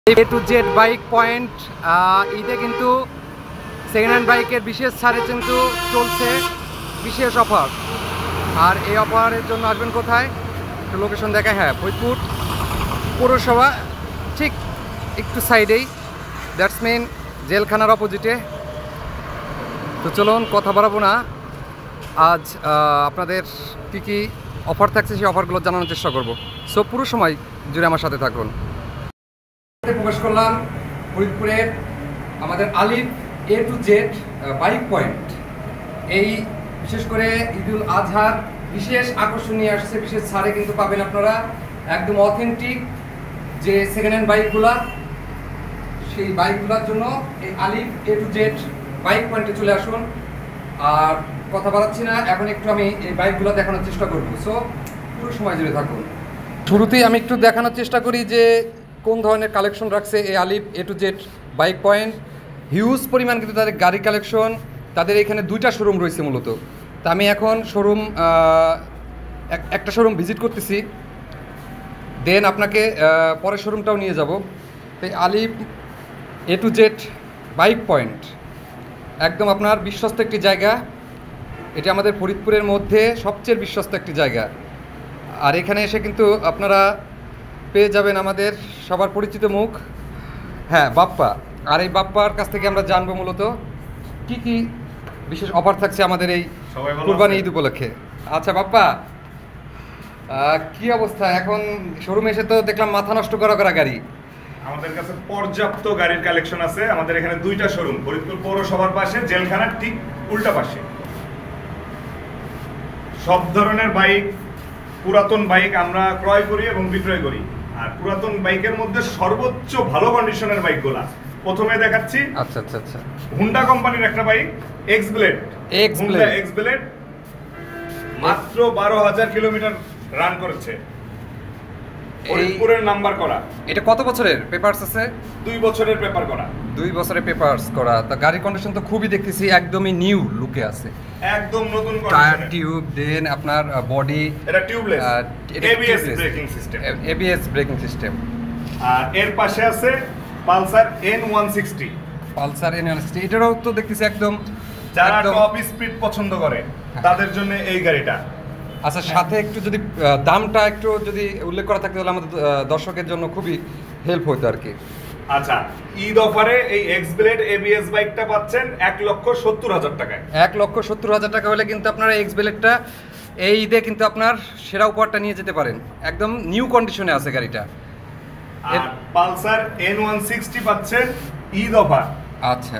A to Z bike point ঈদে কিন্তু second hand বাইকের বিশেষ ছাড়ে কিন্তু চলছে বিশেষ অফার। আর এই অফারের জন্য আসবেন কোথায়, একটু লোকেশন দেখায়। হ্যাঁ, ফরিদপুর পৌরসভা ঠিক একটু সাইডেই, দ্যাটস মিন জেলখানার অপোজিটে। তো চলুন কথা বাড়াবো না, আজ আপনাদের কী কী অফার থাকছে সেই অফারগুলো জানানোর চেষ্টা করব। সো পুরো সময় জুড়ে আমার সাথে থাকুন। প্রবেশ করলাম ফরিদপুরের আমাদের আলিফ A to Z bike point. এই বিশেষ করে ঈদুল আজহার বিশেষ আকর্ষণ নিয়ে আসছে, বিশেষ ছাড়ে কিন্তু পাবেন আপনারা একদম অথেন্টিক যে সেকেন্ড হ্যান্ড বাইকগুলা, সেই বাইকগুলোর জন্য এই আলিফ A to Z বাইক পয়েন্টে চলে আসুন। আর কথা বাড়াচ্ছি না, এখন একটু আমি এই বাইকগুলো দেখানোর চেষ্টা করব। সো পুরো সময় জুড়ে থাকুন। শুরুতেই আমি একটু দেখানোর চেষ্টা করি যে কোন ধরনের কালেকশন রাখছে এই আলিফ A to Z bike point. Huge পরিমাণ কিন্তু তাদের গাড়ি কালেকশন, তাদের এখানে দুইটা শোরুম রয়েছে মূলত। তা আমি এখন একটা শোরুম ভিজিট করতেছি, দেন আপনাকে পরের শোরুমটাও নিয়ে যাব। তো আলিফ A to Z bike point একদম আপনার বিশ্বস্ত একটি জায়গা। এটি আমাদের ফরিদপুরের মধ্যে সবচেয়ে বিশ্বস্ত একটি জায়গা। আর এখানে এসে কিন্তু আপনারা পেয়ে যাবেন আমাদের সবার পরিচিত মুখ, হ্যাঁ, বাপ্পা। আর এই বাপ্পার কাছ থেকে আমরা জানবো মূলত কি কি বিশেষ অফার থাকছে আমাদের এই কুরবানি ঈদ উপলক্ষে। আচ্ছা বাপ্পা, কি অবস্থা এখন? শোরুমে এসে তো দেখলাম মাথা নষ্ট করা গাড়ি। আমাদের কাছে পর্যাপ্ত গাড়ির কালেকশন আছে। আমাদের এখানে দুইটা শোরুম, ফরিদপুর পৌরসভার পাশে, জেলখানার ঠিক উল্টা পাশে। সব ধরনের বাইক, পুরাতন বাইক আমরা ক্রয় করি এবং বিক্রয় করি। আর পুরাতন বাইকের মধ্যে সর্বোচ্চ ভালো কন্ডিশনের বাইকগুলা প্রথমে দেখাচ্ছি। আচ্ছা আচ্ছা আচ্ছা, হুন্ডা কোম্পানির একটা বাইক, এক্স ব্লেড, মাত্র 12,000 কিলোমিটার রান করেছে, ফরিদপুরের নাম্বার করা। এটা কত বছরের পেপারস আছে? 2 বছরের পেপার করা। 2 বছরের পেপারস করা। তা গাড়ির কন্ডিশন তো খুবই দেখতেছি একদমই নিউ লুকে আছে, একদম নতুন কন্ডিশনে। টায়ার টিউব, দেন আপনার বডি, এটা টিউবলেস, ABS ব্রেকিং সিস্টেম। আর এর পাশে আছে পালসার N160। এটারও তো দেখতেছি একদম, যারা টপ স্পিড পছন্দ করে তাদের জন্য এই গাড়িটা। আচ্ছা, সাথে একটু যদি দামটা একটু যদি উল্লেখ করা থাকতো তাহলে আমাদের দর্শকের জন্য খুবই হেল্প হতো আর কি। আচ্ছা, ঈদ অফারে এই এক্স ব্লেড ABS বাইকটা পাচ্ছেন 1,70,000 টাকায়। 1,70,000 টাকা হলে কিন্তু আপনারা এক্স ব্লেডটা এই ঈদে কিন্তু আপনার সেরা উপহারটা নিয়ে যেতে পারেন। একদম নিউ কন্ডিশনে আছে গাড়িটা। আর পালসার N160 পাচ্ছেন ঈদ অফার। আচ্ছা,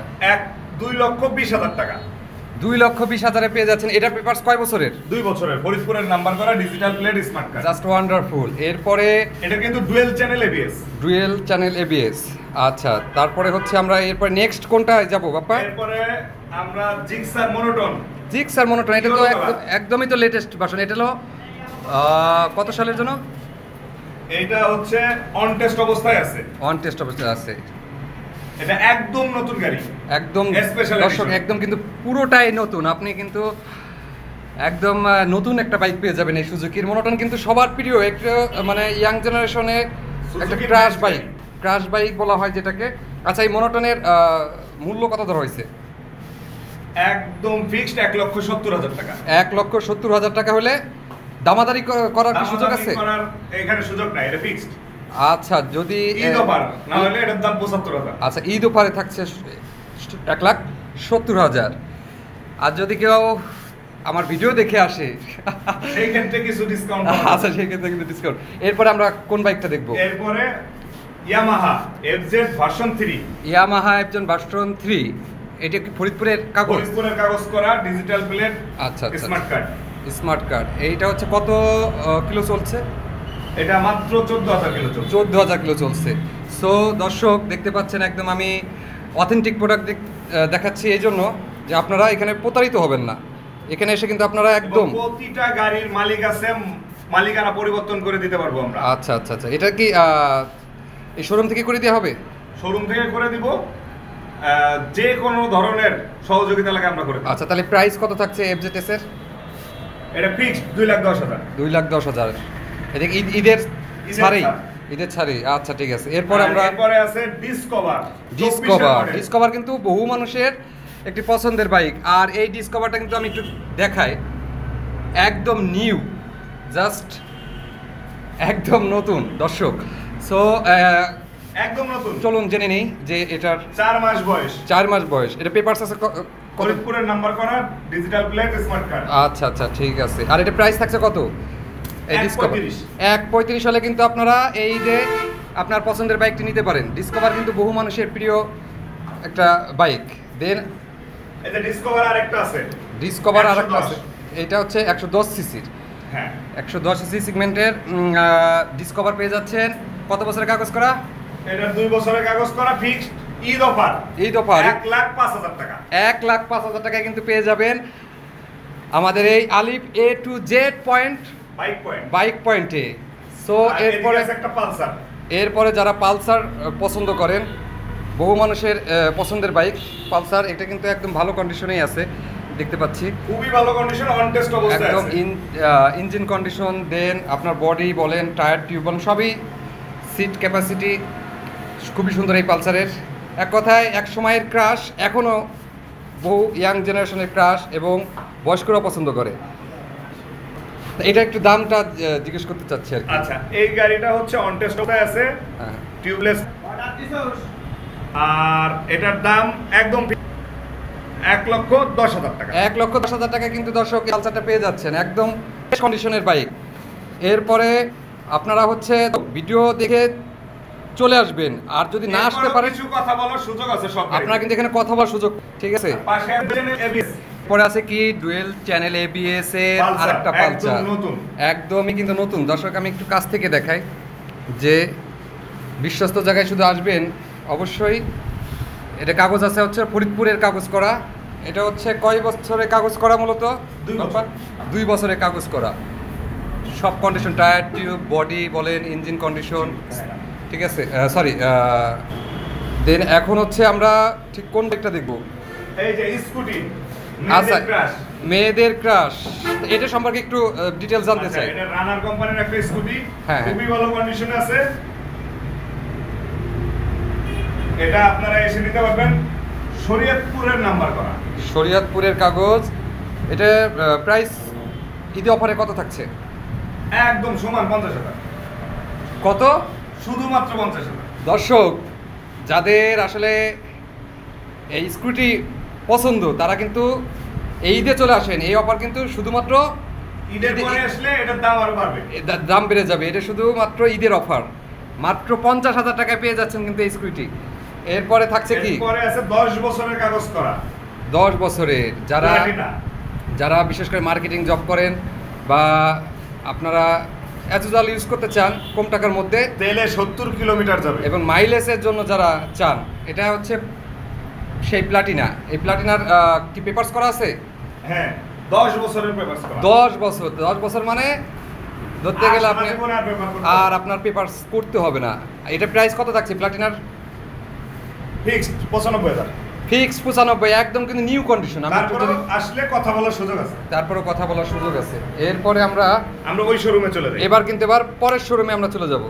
2,20,000 টাকা। 2,20,000-এ পেয়ে যাচ্ছেন। এটার পেপারস কয় বছরের? 2 বছরের, ফরিদপুরের নাম্বার করা, digital plate, smart card. Just wonderful. এরপরে এটা কিন্তু ডুয়েল চ্যানেল ABS। আচ্ছা, তারপরে হচ্ছে আমরা এরপর নেক্সট কোনটায় যাব বাপ্পা? এরপরে আমরা জিক্সার মনোটন। এটা তো একদমই তো লেটেস্ট ভার্সন। এটা হলো কত সালের জন্য? এটা হচ্ছে অন টেস্ট অবস্থায় আছে। এটা একদম নতুন গাড়ি, একদম দর্শক, একদম কিন্তু পুরোটাই নতুন। আপনি কিন্তু একদম নতুন একটা বাইক পেয়ে যাবেন এই সুজুকির মনোটন। কিন্তু সবার প্রিয় একটা, মানে ইয়াং জেনারেশনে একটা ক্রাশ বাইক বলা হয় যেটাকে। আচ্ছা, এই মনোটনের মূল্য কত ধরা হয়েছে? একদম ফিক্সড 1,70,000 টাকা। 1,70,000 টাকা হলে দামাদারি করার কি সুযোগ আছে? এখানে সুযোগ নাই, এটা ফিক্সড। আচ্ছা, যদি ঈদ অফার না হলে এটার দাম 75,000। আচ্ছা, ঈদ অফারে থাকছে 1,70,000। আর যদি কেউ আমার ভিডিও দেখে আসে সেই ক্ষেত্রে কিছু ডিসকাউন্ট। আচ্ছা, সেই ক্ষেত্রে কিন্তু ডিসকাউন্ট। এরপরে আমরা কোন বাইকটা দেখবো? এরপরে ইয়ামাহা FZ ভার্সন 3। এটা কি ফরিদপুরের কাগজ করা, ডিজিটাল প্লেট। আচ্ছা, স্মার্ট কার্ড। এইটা হচ্ছে কত কিলো চলছে? এটা মাত্র 14,000 কিলো চলছে। 14,000 কিলো চলছে। সো দর্শক দেখতে পাচ্ছেন, একদম আমি অথেন্টিক প্রোডাক্ট দেখাচ্ছি এই জন্য যে আপনারা এখানে প্রতারিত হবেন না। এখানে এসে কিন্তু আপনারা একদম প্রতিটা গাড়ির মালিক আছে, মালিকানা পরিবর্তন করে দিতে পারবো আমরা। আচ্ছা, এটা কি এই শোরুম থেকে করে দেওয়া হবে? শোরুম থেকে করে দিব, যে কোনো ধরনের সহযোগিতা লাগে আমরা করে দেব। আচ্ছা, তাহলে প্রাইস কত থাকছে FZS এর? এটা ফিক্সড 2,10,000। 2,10,000। এদিকে ঈদের ছাড়েই ঈদের ছাড়ি, আচ্ছা ঠিক আছে। এরপরে আমরা এরপরে আছে ডিসকভার। ডিসকভার কিন্তু বহু মানুষের একটি পছন্দের বাইক। আর এই ডিসকভারটা কিন্তু আমি একটু দেখাই, একদম নিউ, জাস্ট একদম নতুন দর্শক। সো একদম নতুন, চলুন জেনে নিই যে এটার 4 মাস বয়স। 4 মাস বয়স। এটা পেপারস আছে ফরিদপুরের নাম্বার করা, ডিজিটাল প্লেট, স্মার্ট কার্ড। আচ্ছা আচ্ছা ঠিক আছে। আর এটা প্রাইস থাকছে কত? এই ডিসকভার 1.35 হলে কিন্তু আপনারা এই যে আপনার পছন্দের বাইকটি নিতে পারেন। ডিসকভার কিন্তু বহু মানুষের প্রিয় একটা বাইক। দেন এটা ডিসকভার আরেকটা আছে, ডিসকভার আরেকটা আছে, এটা হচ্ছে 110 সিসির। হ্যাঁ 110 সিসি সেগমেন্টের ডিসকভার পেয়ে যাচ্ছেন। কত বছরের কাগজ করা? এটা 2 বছরের কাগজ করা, ফিক্সড, ঈদ অফার। 1,05,000 টাকা। 1,05,000 টাকায় কিন্তু পেয়ে যাবেন আমাদের এই আলিফ A to Z point bike পয়েন্টে। সো এরপরে একটা পালসার। এরপরে যারা পালসার পছন্দ করেন, বহু মানুষের পছন্দের বাইক পালসার, এটা কিন্তু একদম ভালো কন্ডিশনেই আছে দেখতে পাচ্ছি, খুবই ভালো কন্ডিশন, অন টেস্ট অবস্থায় আছে একদম ইঞ্জিন কন্ডিশন। দেন আপনার বডি বলেন, টায়ার টিউব বলেন, সবই, সিট ক্যাপাসিটি খুবই সুন্দর এই পালসারের। এক কথায় এক সময়ের ক্রাশ, এখনও বহু ইয়াং জেনারেশনের ক্রাশ এবং বয়স্করা পছন্দ করে। এটা একটু দামটা জিজ্ঞেস করতে চাচ্ছি আর কি। আচ্ছা, এই গাড়িটা হচ্ছে অন টেস্ট অবস্থায় আছে, হ্যাঁ টিউবলেস, আর এটার দাম একদম 1,10,000 টাকা। 1,10,000 টাকা কিন্তু দর্শক পালসারটা পেয়ে যাচ্ছেন, একদম ফ্রেশ কন্ডিশনের বাইক। এরপরে আপনারা হচ্ছে ভিডিও দেখে চলে আসবেন, আর যদি না আসতে পারেন কিছু কথা বলার সুযোগ আছে সব, আপনারা কিন্তু এখানে কথা বলার সুযোগ, ঠিক আছে। পাশে ABS, পরে আছে কি ডুয়েল চ্যানেল ABS এর আরেকটা পালসার, একদমই কিন্তু নতুন। দর্শক আমি একটু কাছ থেকে দেখাই যে বিশ্বস্ত জায়গায় শুধু আসবেন অবশ্যই। এটা কাগজ আছে হচ্ছে ফরিদপুরের কাগজ করা। এটা হচ্ছে কয় বছরের কাগজ করা? মূলত 2 বছরের কাগজ করা। সব কন্ডিশন, টায়ার টিউব বডি বলেন, ইঞ্জিন কন্ডিশন, ঠিক আছে। সরি, দেন এখন হচ্ছে আমরা ঠিক কোন দিকটা দেখবো? এই যে স্কুটি, আচ্ছা, মেয়েদের ক্রাশ, এটা সম্পর্কে একটু ডিটেইলস জানতে চাই। এটা রানার কোম্পানির একটা স্কুটি, হ্যাঁ, খুবই ভালো কন্ডিশনে আছে। এটা আপনারা এসে নিতে পারবেন, শরীয়তপুরের নাম্বার করা, শরীয়তপুরের কাগজ। এটা প্রাইস ঈদে অফারে কত থাকছে? একদম সমান 50,000 কত? শুধুমাত্র 50,000। দর্শক যাদের আসলে এই স্কুটি পছন্দ তারা কিন্তু এই ঈদে চলে আসেন। এই অফার কিন্তু শুধুমাত্র ঈদের পরে আসলে এটার দাম আরো বাড়বে, দাম বেড়ে যাবে। এটা শুধুমাত্র ঈদের অফার, মাত্র 50,000 টাকায় পেয়ে যাচ্ছেন কিন্তু এই স্কুটি। এরপরে থাকছে কি? এরপরে আছে 10 বছরের কাগজ করা, 10 বছরের। যারা বিশেষ করে মার্কেটিং জব করেন বা আপনারা অ্যাজুয়াল ইউজ করতে চান কম টাকার মধ্যে, তেলে 70 কিলোমিটার যাবে, এবং মাইলেজের জন্য যারা চান, এটা হচ্ছে সেই প্লাটিনা। এই প্লাটিনার কি পেপারস করা আছে? হ্যাঁ 10 বছরের পেপারস করা। 10 বছর মানে ধরতে গেলে আপনি আর আপনার পেপারস করতে হবে না। এটা প্রাইস কত থাকছে প্লাটিনার? ফিক্সড 95,000। ফিক্স 95, একদম কিন্তু নিউ কন্ডিশন। আসলে কথা বলার সুযোগ আছে, তারপরে কথা বলার সুযোগ আছে। এরপরে আমরা ওই শোরুমে চলে যাই। এবার কিন্তু পরের শোরুমে আমরা চলে যাব।